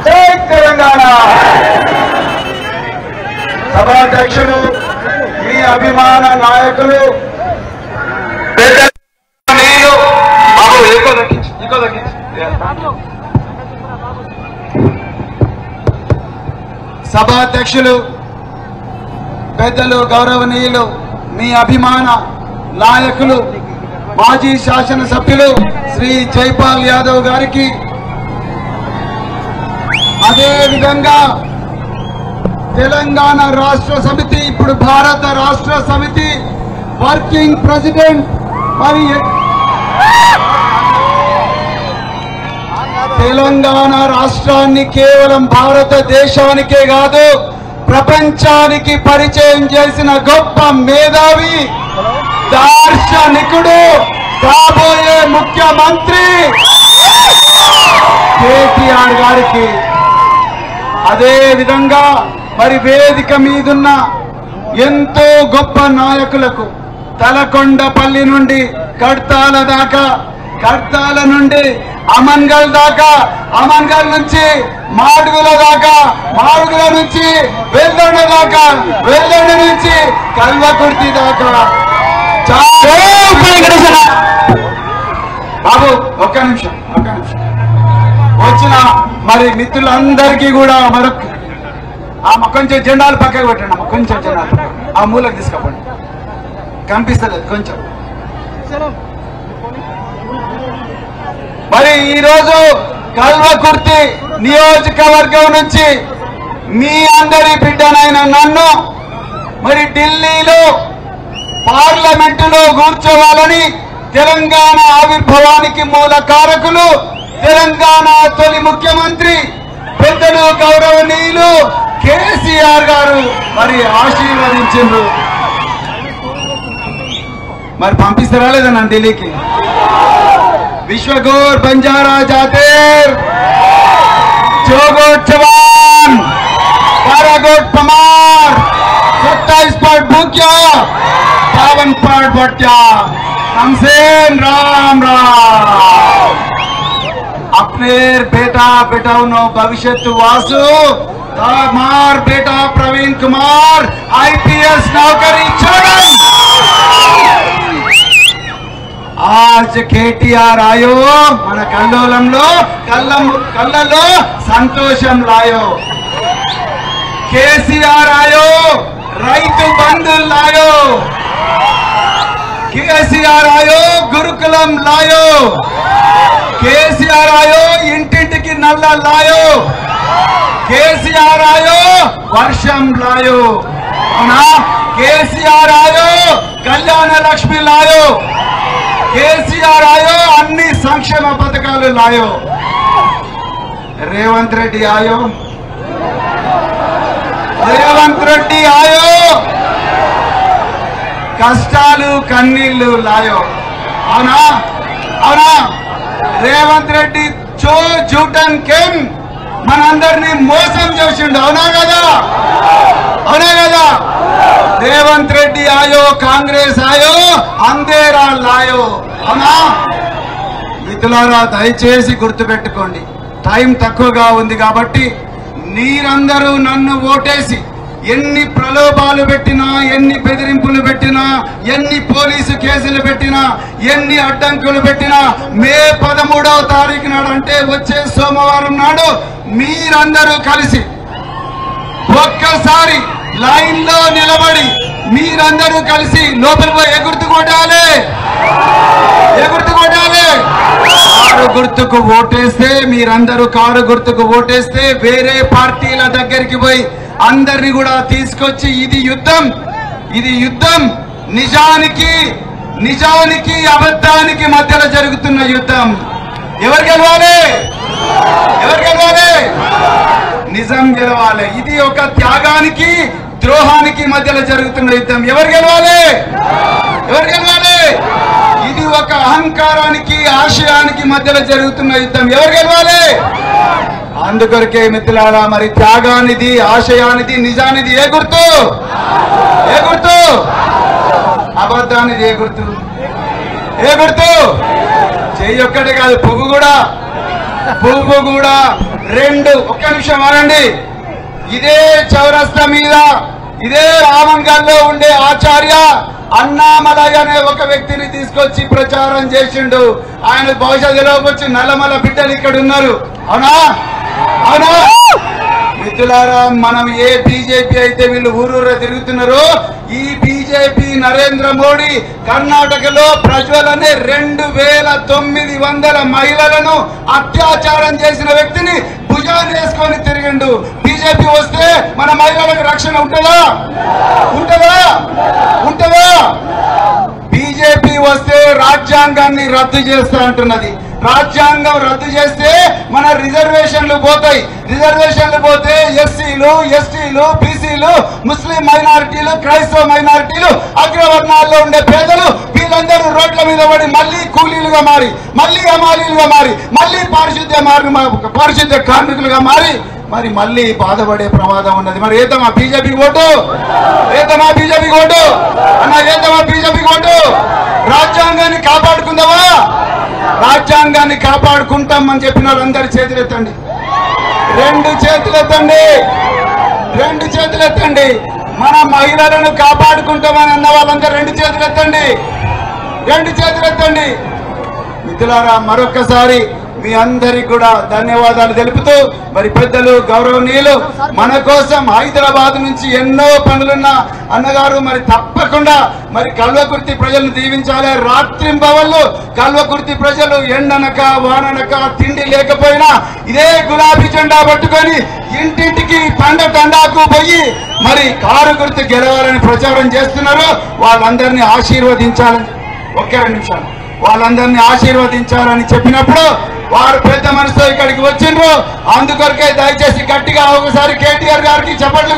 జై తెలంగాణ సభాధ్యక్షులు మీ అభిమాన నాయకులు సభాధ్యక్షులు పెద్దలు గౌరవనీయులు మీ అభిమాన నాయకులు మాజీ శాసనసభ్యులు శ్రీ జైపాల్ యాదవ్ గారికి అదేవిధంగా తెలంగాణ రాష్ట్ర సమితి ఇప్పుడు భారత రాష్ట్ర సమితి వర్కింగ్ ప్రెసిడెంట్ మరి తెలంగాణ రాష్ట్రాన్ని కేవలం భారతదేశానికే కాదు ప్రపంచానికి పరిచయం చేసిన గొప్ప మేధావి దార్శనికుడు కాబోయే ముఖ్యమంత్రి కేటీఆర్ గారికి అదే విధంగా మరి వేదిక మీదున్న ఎంతో గొప్ప నాయకులకు తలకొండపల్లి నుండి కడ్తాల దాకా కడ్తాల నుండి అమన్గల్ దాకా అమన్గల్ నుంచి మాడుగుల దాకా మాడుగుల నుంచి వెల్దొండ దాకా వెల్దొండ నుంచి కల్వకుర్తి దాకా బాబు ఒక్క నిమిషం వచ్చిన మరి మిత్రులందరికీ కూడా మరొక కొంచెం జెండాలు పక్కకు పెట్టండి అమ్మ కొంచెం జెండాలు ఆ మూలకు తీసుకపోండి కనిపిస్తలేదు కొంచెం మరి ఈరోజు కల్వకుర్తి నియోజకవర్గం నుంచి మీ అందరి బిడ్డనైన నన్ను మరి ఢిల్లీలో పార్లమెంటులో కూర్చోవాలని తెలంగాణ ఆవిర్భావానికి మూల కారకులు తెలంగాణ తొలి ముఖ్యమంత్రి పెద్దలు గౌరవనీయులు కేసీఆర్ గారు మరి ఆశీర్వదించారు. మరి పంపిస్తారా లేదా నన్ను ఢిల్లీకి? विश्वगौर बंजारा जातेर चौगोट जवान 12 गोट पमार 27 पाट भूक्या 52 पाट भट्या हमसेन राम राम अपने बेटा बेटाओं भविष्य वासु मार बेटा प्रवीण कुमार IPS नौकरी छोड़न आज केटीआर आयो मन कल्लोलंलो कल्లలో సంతోషం లాయో కేసీఆర్ आयो రైతు బంధులు లాయో కేసీఆర్ आयो గురుకులం లాయో కేసీఆర్ आयो ఇంటింటికి నల్ల లాయో కేసీఆర్ आयो వర్షం లాయో అవునా కేసీఆర్ आयो కళ్యాణ లక్ష్మి లాయో కేసీఆర్ आयो అన్ని సంక్షేమ పథకాలు లాయో రేవంత్ రెడ్డి आयो రేవంత్ రెడ్డి आयो కష్టాలు కన్నీళ్లు లాయో అవునా అవునా రేవంత్ రెడ్డి చో జూటన్ కెమ్ మనందరినీ మోసం చేసిండు అవునా కదా అవునా కదా రేవంత్ రెడ్డి आयो కాంగ్రెస్ आयो అంధేరా లాయో అవునా మిత్రులారా దయచేసి గుర్తుపెట్టుకోండి టైం తక్కువగా ఉంది కాబట్టి మీరందరూ నన్ను ఓటేసి ఎన్ని ప్రలోభాలు పెట్టినా ఎన్ని బెదిరింపులు పెట్టినా ఎన్ని పోలీసు కేసులు పెట్టినా ఎన్ని అడ్డంకులు పెట్టినా మే 13వ తారీఖు నాడు అంటే వచ్చే సోమవారం నాడు మీరందరూ కలిసి ఒక్కసారి లైన్ లో నిలబడి మీరందరూ కలిసి లోపలికి పోయి ఎగుర్తు కొట్టాలి కారు గుర్తుకు ఓటేస్తే మీరందరూ కారు గుర్తుకు ఓటేస్తే వేరే పార్టీల దగ్గరికి పోయి అందరినీ కూడా తీసుకొచ్చి ఇది యుద్ధం నిజానికి అబద్ధానికి మధ్యలో జరుగుతున్న యుద్ధం. ఎవరు గెలవాలి నిజం గెలవాలి. ఇది ఒక త్యాగానికి ద్రోహానికి మధ్యలో జరుగుతున్న యుద్ధం. ఎవరు గెలవాలి ఇది ఒక అహంకారానికి ఆశయానికి మధ్యలో జరుగుతున్న యుద్ధం. ఎవరు గెలవాలి? అందుకొరకే మిత్రులారా మరి త్యాగానిది ఆశయానిది నిజానిది ఏ గుర్తు అబద్ధానిది ఏ గుర్తు చెయ్యి ఒక్కటే కాదు, పువ్వు కూడా 2. ఒక్క నిమిషం ఆగండి. ఇదే చౌరస్తా మీద ఇదే రామన్గల్లో ఉండే ఆచార్య అన్నామలై అనే ఒక వ్యక్తిని తీసుకొచ్చి ప్రచారం చేసిండు. ఆయన భవిష్యత్తులోకి వచ్చి నల్లమల బిడ్డలు ఇక్కడ ఉన్నారు. అవునా? మిత్రులారా, మనం ఏ బీజేపీ అయితే వీళ్ళు ఊరూరా తిరుగుతున్నారో, ఈ బీజేపీ నరేంద్ర మోడీ కర్ణాటకలో ప్రజ్వల్ అనే 2900 మహిళలను అత్యాచారం చేసిన వ్యక్తిని భుజాన్ని వేసుకొని తిరిగిండు. బీజేపీ వస్తే మన మహిళలకు రక్షణ ఉంటుందా? బీజేపీ వస్తే రాజ్యాంగాన్ని రద్దు చేస్తా అంటున్నది. రాజ్యాంగం రద్దు చేస్తే మన రిజర్వేషన్లు పోతాయి. రిజర్వేషన్లు పోతే ఎస్సీలు, ఎస్టీలు, బీసీలు, ముస్లిం మైనారిటీలు, క్రైస్తవ మైనారిటీలు, అగ్రవర్ణాల్లో ఉండే పేదలు వీళ్ళందరూ రోడ్ల మీద పడి మళ్ళీ కూలీలుగా మారి, మళ్ళీ హమాలీలుగా మారి, మళ్ళీ పారిశుద్ధ్య కార్మికులుగా మారి మరి మళ్ళీ బాధపడే ప్రమాదం ఉన్నది. మరి ఏదమ్మా బీజేపీ ఓటు? అన్న ఏదమ్మా బీజేపీ ఓటు? రాజ్యాంగాన్ని కాపాడుకుందామా? రాజ్యాంగాన్ని కాపాడుకుంటామని చెప్పిన వాళ్ళందరూ చేతులెత్తండి. 2 చేతులెత్తండి. మన మహిళలను కాపాడుకుంటామని అన్న వాళ్ళందరూ 2 చేతులెత్తండి. మిత్రులారా, మరొక్కసారి మీ అందరికి కూడా ధన్యవాదాలు తెలుపుతూ, మరి పెద్దలు గౌరవనీయులు మన కోసం హైదరాబాద్ నుంచి ఎన్నో పనులున్న అన్నగారు మరి తప్పకుండా మరి కల్వకుర్తి ప్రజలను దీవించాలి. రాత్రింబవళ్ళు కల్వకుర్తి ప్రజలు ఎండనక వాననక తిండి లేకపోయినా ఇదే గులాబీ జెండా పట్టుకొని ఇంటింటికి తండాకు పోయి మరి కారు గుర్తు గెలవాలని ప్రచారం చేస్తున్నారు. వాళ్ళందరినీ ఆశీర్వదించాలని, ఒక్క 2 నిమిషాలు, వాళ్ళందరినీ ఆశీర్వదించాలని చెప్పినప్పుడు వారు పెద్ద మనసుతో ఇక్కడికి వచ్చిండ్రు. అందుకొరకే దయచేసి గట్టిగా ఒకసారి కేటీఆర్ గారికి చప్పట్లు